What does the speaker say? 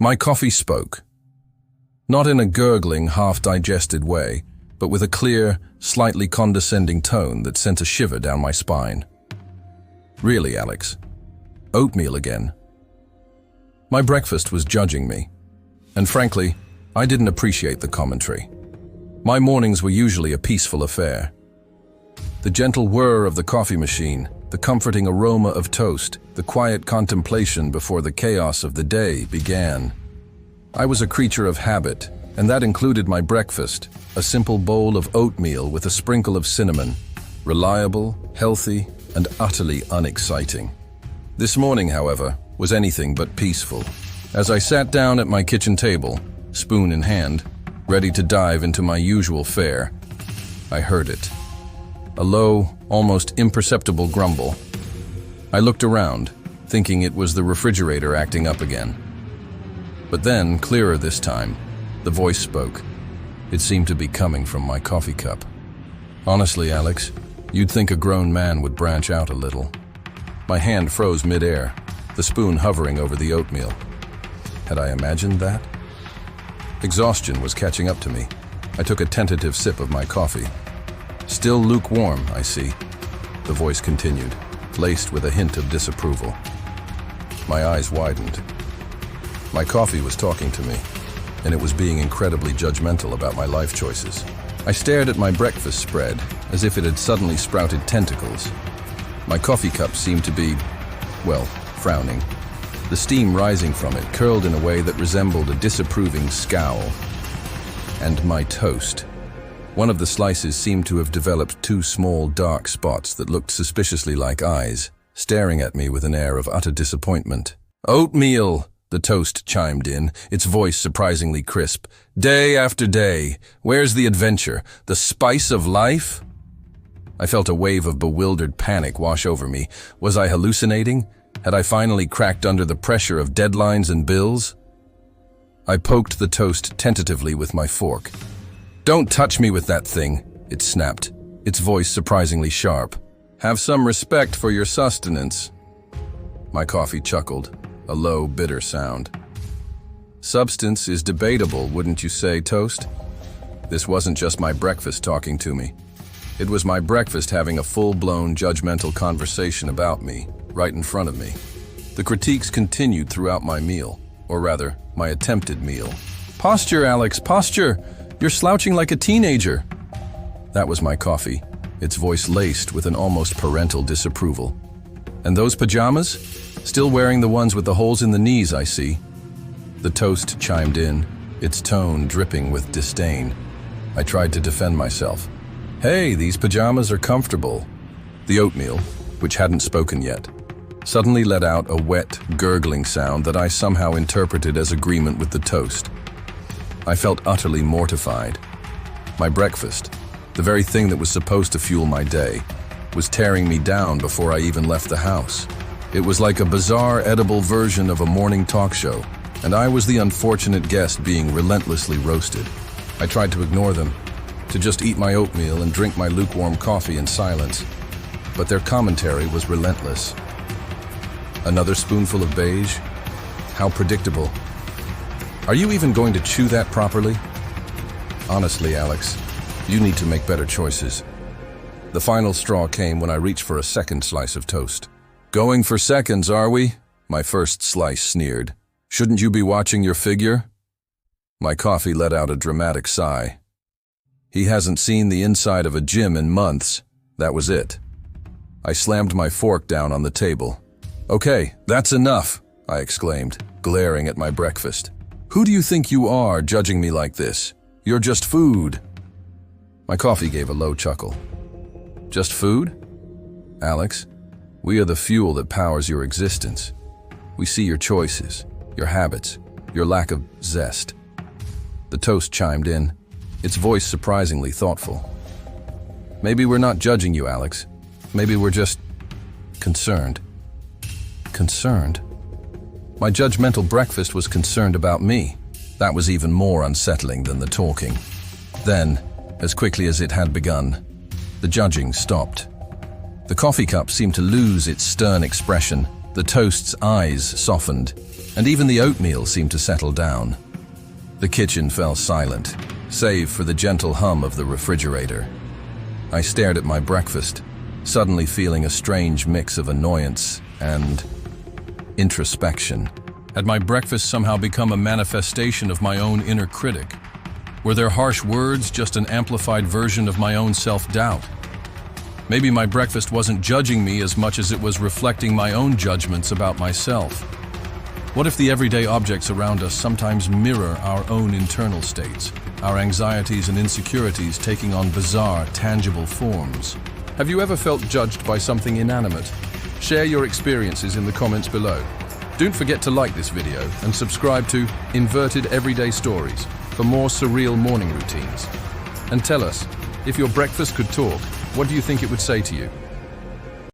My coffee spoke. Not in a gurgling, half-digested way, but with a clear, slightly condescending tone that sent a shiver down my spine. Really, Alex? Oatmeal again? My breakfast was judging me, and frankly, I didn't appreciate the commentary. My mornings were usually a peaceful affair. The gentle whir of the coffee machine, the comforting aroma of toast, the quiet contemplation before the chaos of the day began. I was a creature of habit, and that included my breakfast, a simple bowl of oatmeal with a sprinkle of cinnamon, reliable, healthy, and utterly unexciting. This morning, however, was anything but peaceful. As I sat down at my kitchen table, spoon in hand, ready to dive into my usual fare, I heard it. A low, almost imperceptible grumble. I looked around, thinking it was the refrigerator acting up again. But then, clearer this time, the voice spoke. It seemed to be coming from my coffee cup. Honestly, Alex, you'd think a grown man would branch out a little. My hand froze mid-air, the spoon hovering over the oatmeal. Had I imagined that? Exhaustion was catching up to me. I took a tentative sip of my coffee. Still lukewarm, I see. The voice continued, laced with a hint of disapproval. My eyes widened. My coffee was talking to me, and it was being incredibly judgmental about my life choices. I stared at my breakfast spread as if it had suddenly sprouted tentacles. My coffee cup seemed to be, well, frowning. The steam rising from it curled in a way that resembled a disapproving scowl. And my toast. One of the slices seemed to have developed two small, dark spots that looked suspiciously like eyes, staring at me with an air of utter disappointment. "Oatmeal!" The toast chimed in, its voice surprisingly crisp. "Day after day. Where's the adventure? The spice of life?" I felt a wave of bewildered panic wash over me. Was I hallucinating? Had I finally cracked under the pressure of deadlines and bills? I poked the toast tentatively with my fork. "Don't touch me with that thing," it snapped, its voice surprisingly sharp. "Have some respect for your sustenance." My coffee chuckled, a low, bitter sound. "Substance is debatable, wouldn't you say, Toast?" This wasn't just my breakfast talking to me. It was my breakfast having a full-blown, judgmental conversation about me, right in front of me. The critiques continued throughout my meal, or rather, my attempted meal. "Posture, Alex, posture! You're slouching like a teenager." That was my coffee, its voice laced with an almost parental disapproval. "And those pajamas? Still wearing the ones with the holes in the knees, I see." The toast chimed in, its tone dripping with disdain. I tried to defend myself. "Hey, these pajamas are comfortable." The oatmeal, which hadn't spoken yet, suddenly let out a wet, gurgling sound that I somehow interpreted as agreement with the toast. I felt utterly mortified. My breakfast, the very thing that was supposed to fuel my day, was tearing me down before I even left the house. It was like a bizarre, edible version of a morning talk show, and I was the unfortunate guest being relentlessly roasted. I tried to ignore them, to just eat my oatmeal and drink my lukewarm coffee in silence, but their commentary was relentless. Another spoonful of beige? How predictable. Are you even going to chew that properly? Honestly, Alex, you need to make better choices. The final straw came when I reached for a second slice of toast. "Going for seconds, are we?" My first slice sneered. "Shouldn't you be watching your figure?" My coffee let out a dramatic sigh. He hasn't seen the inside of a gym in months. That was it. I slammed my fork down on the table. "Okay, that's enough," I exclaimed, glaring at my breakfast. "Who do you think you are, judging me like this? You're just food." My coffee gave a low chuckle. "Just food? Alex, we are the fuel that powers your existence. We see your choices, your habits, your lack of zest." The toast chimed in, its voice surprisingly thoughtful. "Maybe we're not judging you, Alex. Maybe we're just concerned." Concerned? My judgmental breakfast was concerned about me. That was even more unsettling than the talking. Then, as quickly as it had begun, the judging stopped. The coffee cup seemed to lose its stern expression, the The toast's eyes softened, and even the oatmeal seemed to settle down. The kitchen fell silent, save for the gentle hum of the refrigerator. I stared at my breakfast, suddenly feeling a strange mix of annoyance and introspection. Had my breakfast somehow become a manifestation of my own inner critic? Were their harsh words just an amplified version of my own self-doubt? Maybe my breakfast wasn't judging me as much as it was reflecting my own judgments about myself. What if the everyday objects around us sometimes mirror our own internal states, our anxieties and insecurities taking on bizarre, tangible forms? Have you ever felt judged by something inanimate? Share your experiences in the comments below. Don't forget to like this video and subscribe to Inverted Everyday Stories for more surreal morning routines. And tell us, if your breakfast could talk, what do you think it would say to you?